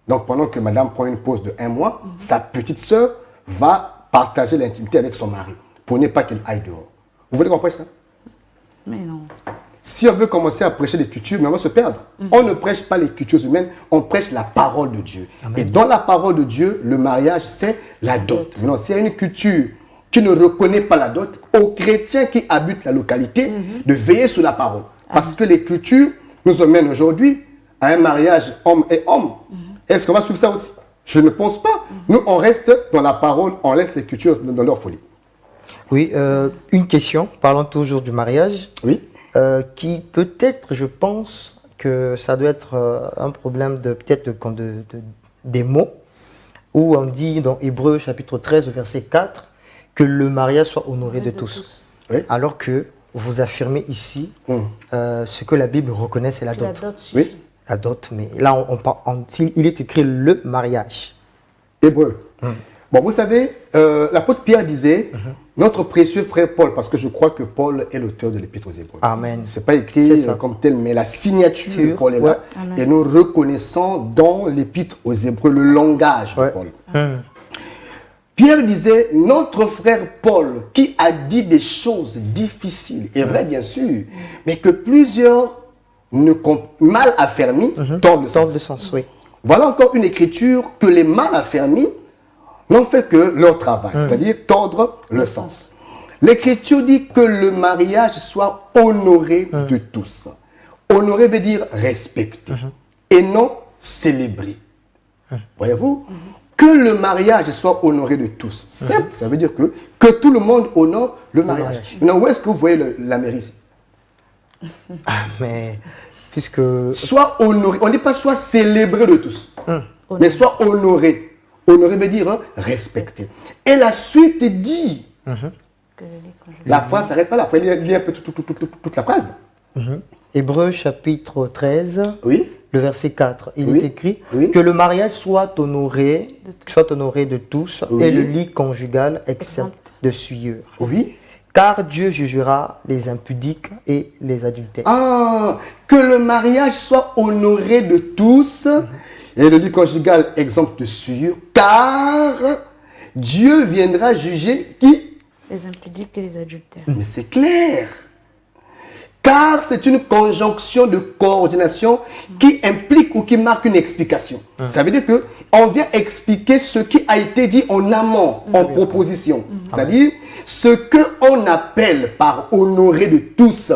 Donc pendant que madame prend une pause de 1 mois, sa petite sœur va partager l'intimité avec son mari pour ne pas qu'elle aille dehors. Vous voulez qu'on prêche ça? Mais non. Si on veut commencer à prêcher des cultures, mais on va se perdre. On ne prêche pas les cultures humaines, on prêche la parole de Dieu. Amen. Et dans la parole de Dieu, le mariage, c'est la dot. Maintenant, s'il y a une culture qui ne reconnaît pas la dot, aux chrétiens qui habitent la localité, de veiller sur la parole. Parce que les cultures nous emmènent aujourd'hui à un mariage homme et homme. Est-ce qu'on va suivre ça aussi? Je ne pense pas. Nous, on reste dans la parole, on laisse les cultures dans leur folie. Oui, une question, parlant toujours du mariage. Oui. Qui peut-être, je pense que ça doit être un problème des mots, où on dit dans Hébreux chapitre 13, verset 4, que le mariage soit honoré de tous. Oui. Alors que vous affirmez ici ce que la Bible reconnaît, c'est la dot. Oui. La dot, mais là, il est écrit le mariage. Hébreu. Bon, vous savez, l'apôtre Pierre disait, notre précieux frère Paul, parce que je crois que Paul est l'auteur de l'Épître aux Hébreux. Amen. Ce n'est pas écrit comme tel, mais la signature de Paul est là. Amen. Et nous reconnaissons dans l'Épître aux Hébreux le langage de Paul. Pierre disait, notre frère Paul, qui a dit des choses difficiles, est vrai bien sûr, mais que plusieurs mal affermis tordent le sens. Oui. Voilà encore une écriture que les mal affermis n'ont fait que leur travail, c'est-à-dire tordre le sens. L'écriture dit que le mariage soit honoré de tous. Honoré veut dire respecté et non célébré. Voyez-vous? Que le mariage soit honoré de tous. Simple, ça veut dire que tout le monde honore le mariage. Maintenant, où est-ce que vous voyez la mairie ici? Mais puisque... Soit honoré, on ne dit pas soit célébré de tous, mais soit honoré. Honoré veut dire respecter. Et la suite dit, la phrase s'arrête pas là, il faut lire un peu toute la phrase. Hébreux chapitre 13, oui. le verset 4, il Oui. est écrit Oui. que le mariage soit honoré de tous Oui. et le lit conjugal excepte de souillure. Oui. Car Dieu jugera les impudiques et les adultères. Ah, que le mariage soit honoré de tous et le lit conjugal exempt de souillure, car Dieu viendra juger qui? Les impudiques et les adultères. Mais c'est clair. Car c'est une conjonction de coordination qui implique ou qui marque une explication. Ça veut dire que on vient expliquer ce qui a été dit en amont, en proposition. C'est-à-dire ce qu'on appelle par honorer de tous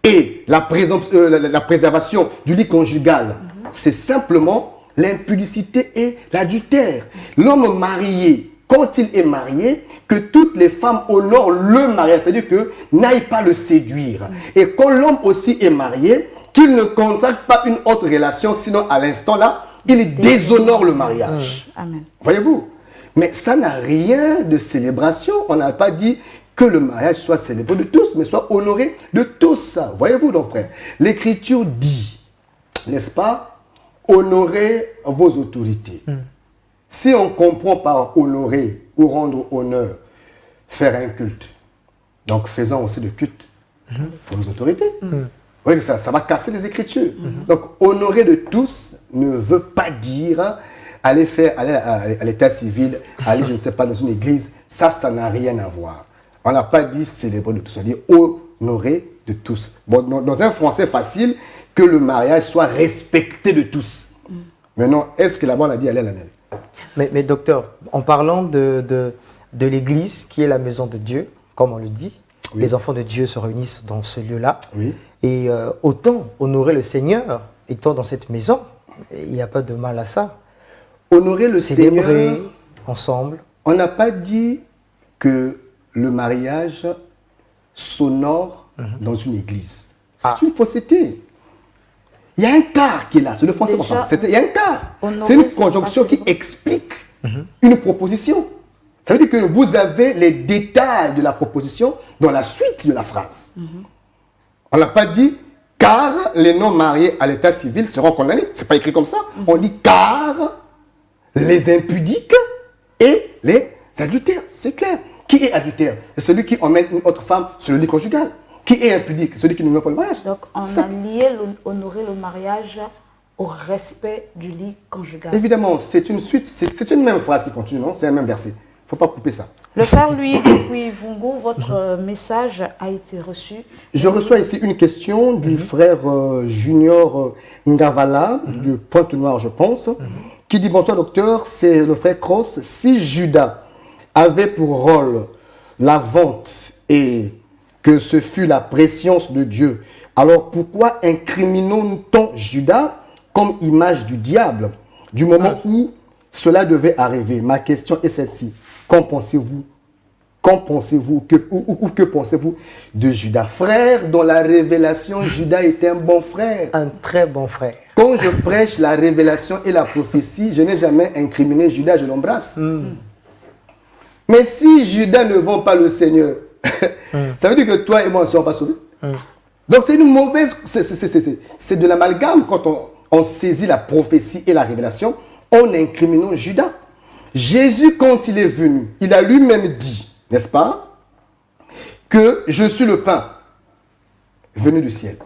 et la préservation du lit conjugal, c'est simplement l'impudicité et l'adultère. L'homme marié, quand il est marié, que toutes les femmes honorent le mariage, c'est-à-dire que n'aillent pas le séduire. Et quand l'homme aussi est marié, qu'il ne contracte pas une autre relation, sinon à l'instant là, il déshonore le mariage. Amen. Voyez-vous? Mais ça n'a rien de célébration. On n'a pas dit que le mariage soit célébré de tous, mais soit honoré de tous. Voyez-vous donc, frère? L'Écriture dit, n'est-ce pas, honorez vos autorités. Si on comprend par honorer ou rendre honneur, faire un culte, donc faisons aussi le culte pour nos autorités. Oui, ça va casser les Écritures. Donc, honorer de tous ne veut pas dire aller à l'état civil, aller, je ne sais pas, dans une église. Ça n'a rien à voir. On n'a pas dit célébrer de tous, on dit honorer de tous. Bon, dans un français facile, que le mariage soit respecté de tous. Maintenant, est-ce que là-bas on a dit aller à la mairie? Mais docteur, en parlant de l'église qui est la maison de Dieu, comme on le dit, Oui. les enfants de Dieu se réunissent dans ce lieu-là. Oui. Et autant honorer le Seigneur étant dans cette maison, il n'y a pas de mal à ça. Honorer le Célébrer Seigneur, ensemble. on n'a pas dit que le mariage s'honore dans une église. C'est une fausseté. Il y a un quart qui est là, c'est le français. Déjà, Il y a un quart. honorer, C'est une c'est conjonction pas qui célébrer. explique une proposition. Ça veut dire que vous avez les détails de la proposition dans la suite de la phrase. On n'a pas dit car les non-mariés à l'état civil seront condamnés. C'est pas écrit comme ça. On dit car les impudiques et les adultères. C'est clair. Qui est adultère? C'est celui qui emmène une autre femme sur le lit conjugal. Qui est impudique? Celui qui ne met pas le mariage. Donc, on C'est ça. a lié honorer le mariage au respect du lit conjugal. Évidemment, c'est une suite. C'est une même phrase qui continue, non? C'est un même verset. Il ne faut pas couper ça. Le Père Louis depuis Vungu, votre message a été reçu. Je reçois ici une question du frère Junior Ngavala, du Pointe-Noire, je pense, qui dit: bonsoir docteur, c'est le frère Cross. Si Judas avait pour rôle la vente et que ce fut la préscience de Dieu, alors pourquoi incriminons-nous Judas comme image du diable du moment où cela devait arriver? Ma question est celle-ci. Qu'en pensez-vous? Qu'en pensez-vous? Que pensez-vous de Judas? Frère, dans la révélation, Judas était un bon frère. Un très bon frère. Quand je prêche la révélation et la prophétie, je n'ai jamais incriminé Judas, je l'embrasse. Mais si Judas ne vend pas le Seigneur, ça veut dire que toi et moi ne serons pas sauvés. Donc c'est une mauvaise... C'est de l'amalgame quand on saisit la prophétie et la révélation en incriminant Judas. Jésus, quand il est venu, il a lui-même dit, n'est-ce pas, que je suis le pain venu du ciel.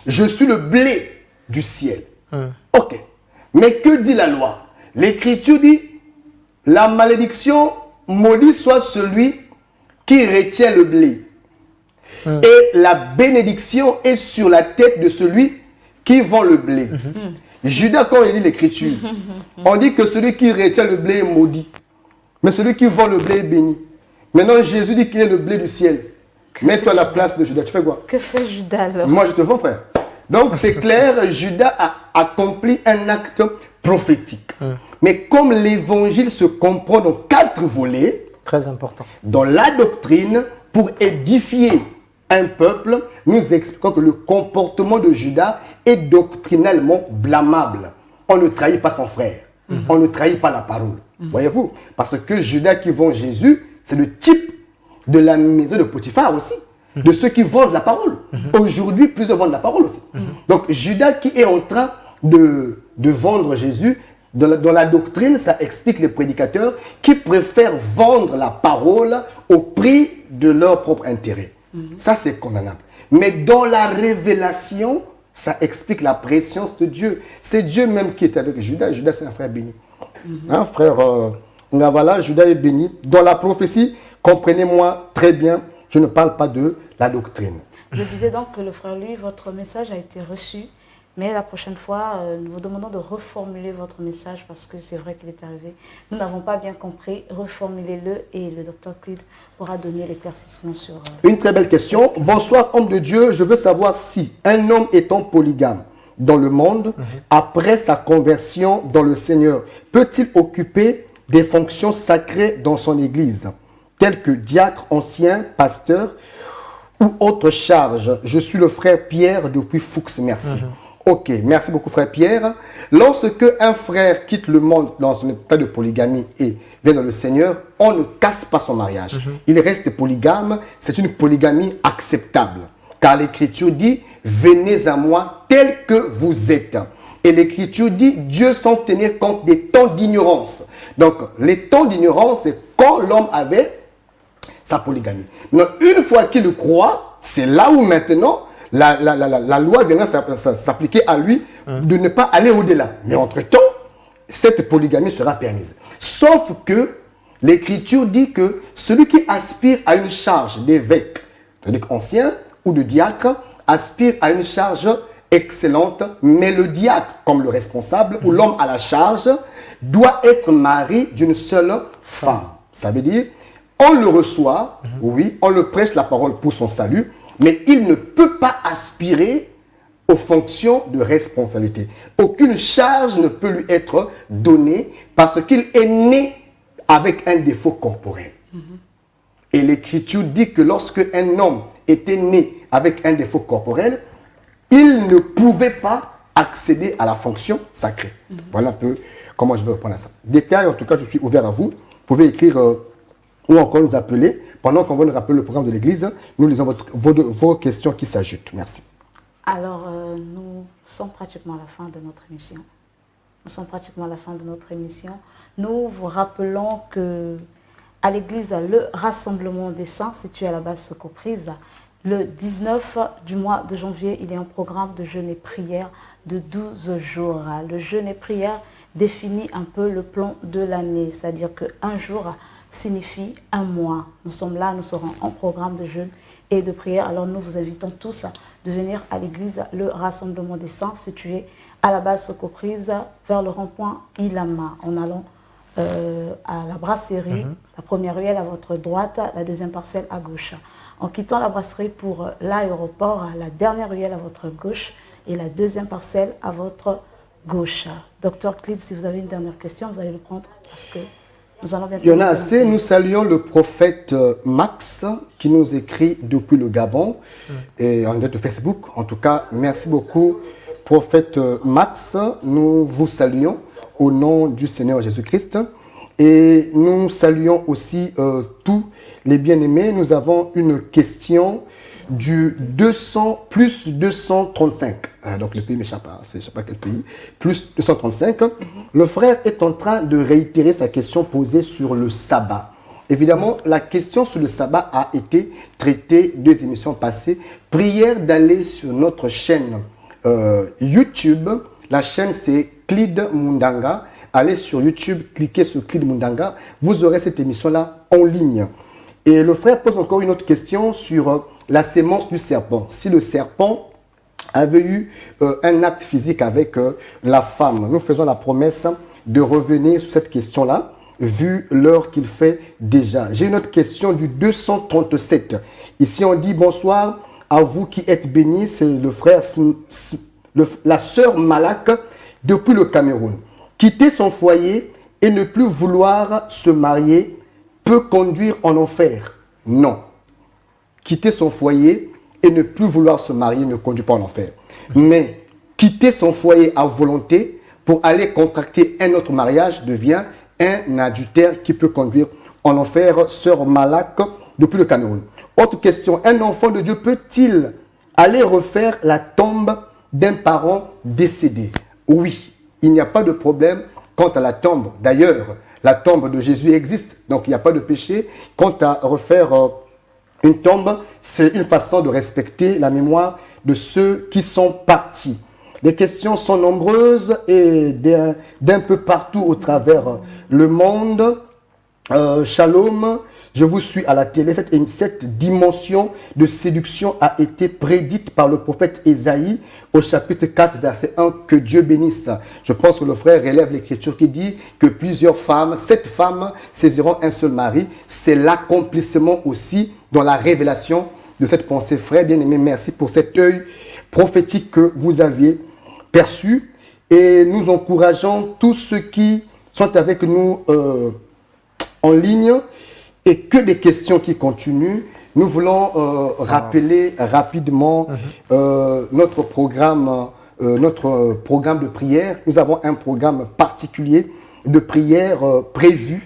Je suis le blé du ciel. Ok. Mais que dit la loi? L'Écriture dit, la malédiction, maudit soit celui qui retient le blé. Et la bénédiction est sur la tête de celui qui vend le blé. Judas, quand il lit l'Écriture, on dit que celui qui retient le blé est maudit. Mais celui qui vend le blé est béni. Maintenant, Jésus dit qu'il est le blé du ciel. Mets-toi à la place de Judas. Tu fais quoi? Que fait Judas alors? Moi, je te vends, frère. Donc, c'est clair, Judas a accompli un acte prophétique. Mais comme l'évangile se comprend dans 4 volets, Très important. dans la doctrine, pour édifier un peuple, nous expliquons que le comportement de Judas est doctrinalement blâmable. On ne trahit pas son frère. On ne trahit pas la parole. Voyez-vous? Parce que Judas qui vend Jésus, c'est le type de la maison de Potiphar aussi. De ceux qui vendent la parole. Aujourd'hui, plusieurs vendent la parole aussi. Donc, Judas qui est en train de vendre Jésus. Dans la doctrine, ça explique les prédicateurs qui préfèrent vendre la parole au prix de leur propre intérêt. Ça, c'est condamnable. Mais dans la révélation, ça explique la préscience de Dieu. C'est Dieu même qui est avec Judas. Judas, c'est un frère béni. Hein, frère Ngavala, Judas est béni. Dans la prophétie, comprenez-moi très bien, je ne parle pas de la doctrine. Je disais donc que le frère, lui, votre message a été reçu. Mais la prochaine fois, nous vous demandons de reformuler votre message parce que c'est vrai qu'il est arrivé. Nous n'avons pas bien compris. Reformulez-le et le docteur Clyde pourra donner l'éclaircissement sur... Une très belle question. Bonsoir, homme de Dieu. Je veux savoir si un homme étant polygame dans le monde, après sa conversion dans le Seigneur, peut-il occuper des fonctions sacrées dans son église, telles que diacre, ancien, pasteur ou autre charge? Je suis le frère Pierre depuis Fuchs. Merci. Ok, merci beaucoup frère Pierre. Lorsque un frère quitte le monde dans un état de polygamie et vient dans le Seigneur, on ne casse pas son mariage. Il reste polygame, c'est une polygamie acceptable. Car l'Écriture dit, venez à moi tel que vous êtes. Et l'Écriture dit, Dieu sans tenir compte des temps d'ignorance. Donc, les temps d'ignorance, c'est quand l'homme avait sa polygamie. Donc, une fois qu'il croit, c'est là où maintenant, la loi viendra s'appliquer à lui de ne pas aller au-delà. Mais entre-temps, cette polygamie sera permise. Sauf que l'Écriture dit que celui qui aspire à une charge d'évêque, c'est-à-dire ancien ou de diacre, aspire à une charge excellente, mais le diacre, comme le responsable ou l'homme à la charge, doit être mari d'une seule femme. Ça veut dire, on le reçoit, oui, on le prêche la parole pour son salut, mais il ne peut pas aspirer aux fonctions de responsabilité. Aucune charge ne peut lui être donnée parce qu'il est né avec un défaut corporel. Et l'Écriture dit que lorsque un homme était né avec un défaut corporel, il ne pouvait pas accéder à la fonction sacrée. Voilà un peu comment je vais répondre à ça. Détails, en tout cas, je suis ouvert à vous. Vous pouvez écrire ou encore nous appeler. Pendant qu'on va nous rappeler le programme de l'Église, nous lisons vos questions qui s'ajoutent. Merci. Alors, nous sommes pratiquement à la fin de notre émission. Nous vous rappelons que à l'église, le rassemblement des saints, situé à la base Socoprise, le 19 du mois de janvier, il y a un programme de jeûne et prière de 12 jours. Le jeûne et prière définit un peu le plan de l'année, c'est-à-dire qu'un jour signifie un mois. Nous sommes là, nous serons en programme de jeûne et de prière. Alors nous vous invitons tous de venir à l'église, le rassemblement des saints, situé à la base Socoprise, vers le rond-point Ilama, en allant à la brasserie, la première ruelle à votre droite, la deuxième parcelle à gauche. En quittant la brasserie pour l'aéroport, la dernière ruelle à votre gauche et la deuxième parcelle à votre gauche. Docteur Clyde, si vous avez une dernière question, vous allez le prendre parce que nous allons bientôt... Il y en a assez. Nous saluons le prophète Max qui nous écrit depuis le Gabon et en de Facebook. En tout cas, merci beaucoup, prophète Max. Nous vous saluons au nom du Seigneur Jésus-Christ. Et nous saluons aussi tous les bien-aimés. Nous avons une question du 200 plus 235. Donc le pays m'échappe, je ne sais pas quel pays. Plus 235. Le frère est en train de réitérer sa question posée sur le sabbat. Évidemment, la question sur le sabbat a été traitée 2 émissions passées. Prière d'aller sur notre chaîne YouTube. La chaîne c'est Clyde Mundanga. Allez sur YouTube, cliquez sur Clyde Mundanga. Vous aurez cette émission-là en ligne. Et le frère pose encore une autre question sur la sémence du serpent. Si le serpent avait eu un acte physique avec la femme, nous faisons la promesse de revenir sur cette question-là, vu l'heure qu'il fait déjà. J'ai une autre question du 237. Ici, on dit bonsoir à vous qui êtes bénis. C'est le frère, la sœur Malak depuis le Cameroun. Quitter son foyer et ne plus vouloir se marier peut conduire en enfer. Non. Quitter son foyer et ne plus vouloir se marier ne conduit pas en enfer. Mais quitter son foyer à volonté pour aller contracter un autre mariage devient un adultère qui peut conduire en enfer. Sœur Malak depuis le Cameroun. Autre question. Un enfant de Dieu peut-il aller refaire la tombe d'un parent décédé? oui, il n'y a pas de problème quant à la tombe. D'ailleurs, la tombe de Jésus existe, donc il n'y a pas de péché. Quant à refaire une tombe, c'est une façon de respecter la mémoire de ceux qui sont partis. Les questions sont nombreuses et d'un peu partout au travers le monde. Shalom, je vous suis à la télé. Cette dimension de séduction a été prédite par le prophète Ésaïe au chapitre 4, verset 1. Que Dieu bénisse. Je pense que le frère relève l'écriture qui dit que plusieurs femmes, 7 femmes saisiront un seul mari. C'est l'accomplissement aussi dans la révélation de cette pensée. Frère bien-aimé, merci pour cet œil prophétique que vous aviez perçu. Et nous encourageons tous ceux qui sont avec nous en ligne et que des questions qui continuent. Nous voulons rappeler rapidement notre programme de prière. Nous avons un programme particulier de prière prévu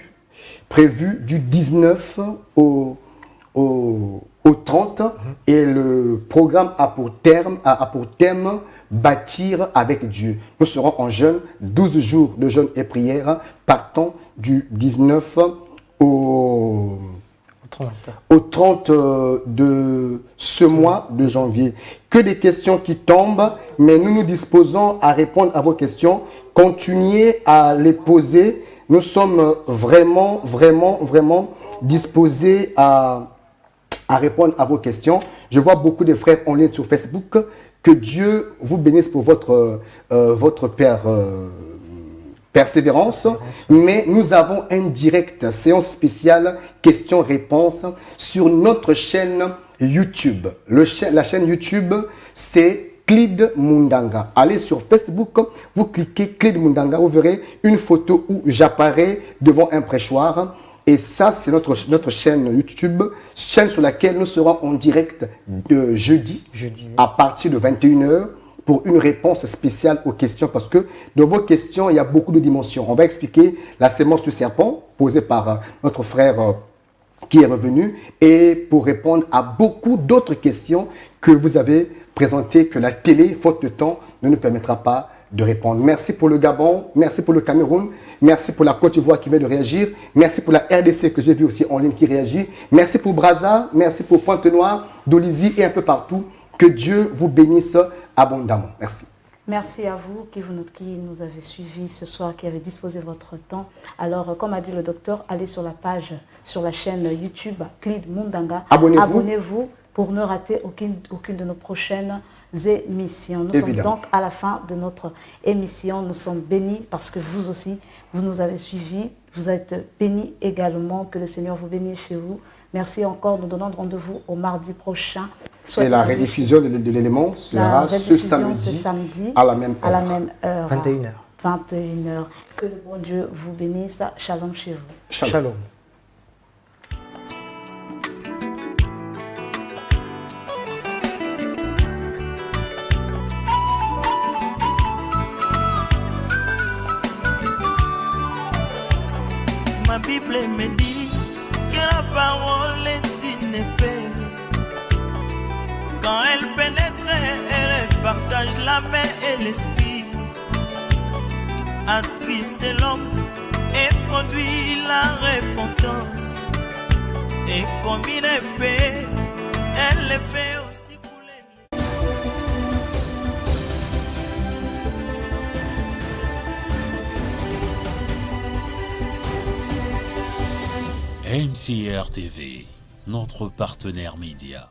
du 19 au 30 et le programme a pour thème bâtir avec Dieu. Nous serons en jeûne, 12 jours de jeûne et prière partant du 19 au 30 de ce mois de janvier. Que des questions qui tombent, mais nous nous disposons à répondre à vos questions. Continuez à les poser. Nous sommes vraiment disposés à répondre à vos questions. Je vois beaucoup de frères en ligne sur Facebook. Que Dieu vous bénisse pour votre persévérance. Mais nous avons un direct, séance spéciale, questions-réponses sur notre chaîne YouTube. La chaîne YouTube, c'est Clid Mundanga. Allez sur Facebook, vous cliquez Clid Mundanga, vous verrez une photo où j'apparais devant un prêchoir. Et ça, c'est notre chaîne YouTube, chaîne sur laquelle nous serons en direct de jeudi à partir de 21 h pour une réponse spéciale aux questions. Parce que dans vos questions, il y a beaucoup de dimensions. On va expliquer la sémence du serpent posée par notre frère qui est revenu et pour répondre à beaucoup d'autres questions que vous avez présentées, que la télé, faute de temps, ne nous permettra pas de répondre. Merci pour le Gabon, merci pour le Cameroun, merci pour la Côte d'Ivoire qui vient de réagir, merci pour la RDC que j'ai vu aussi en ligne qui réagit, merci pour Brazza, merci pour Pointe-Noire, Dolisie et un peu partout. Que Dieu vous bénisse abondamment. Merci. Merci à vous qui nous avez suivis ce soir, qui avez disposé votre temps. Alors, comme a dit le docteur, allez sur la page, sur la chaîne YouTube Clid Mundanga. Abonnez-vous pour ne rater aucune de nos prochaines émissions. Nous sommes donc à la fin de notre émission. Nous sommes bénis parce que vous aussi, vous nous avez suivis. Vous êtes bénis également. Que le Seigneur vous bénisse chez vous. Merci encore. Nous donnons rendez-vous au mardi prochain. Et la rediffusion de l'élément sera ce samedi à la même heure. 21 h. 21 h. Que le bon Dieu vous bénisse. Shalom chez vous. Shalom. Ma Bible me dit que la parole est une épée. Quand elle pénètre, elle partage la main et l'esprit. Attriste l'homme et produit la repentance. Et comme une épée, elle les fait aussi couler. MCR TV, notre partenaire média.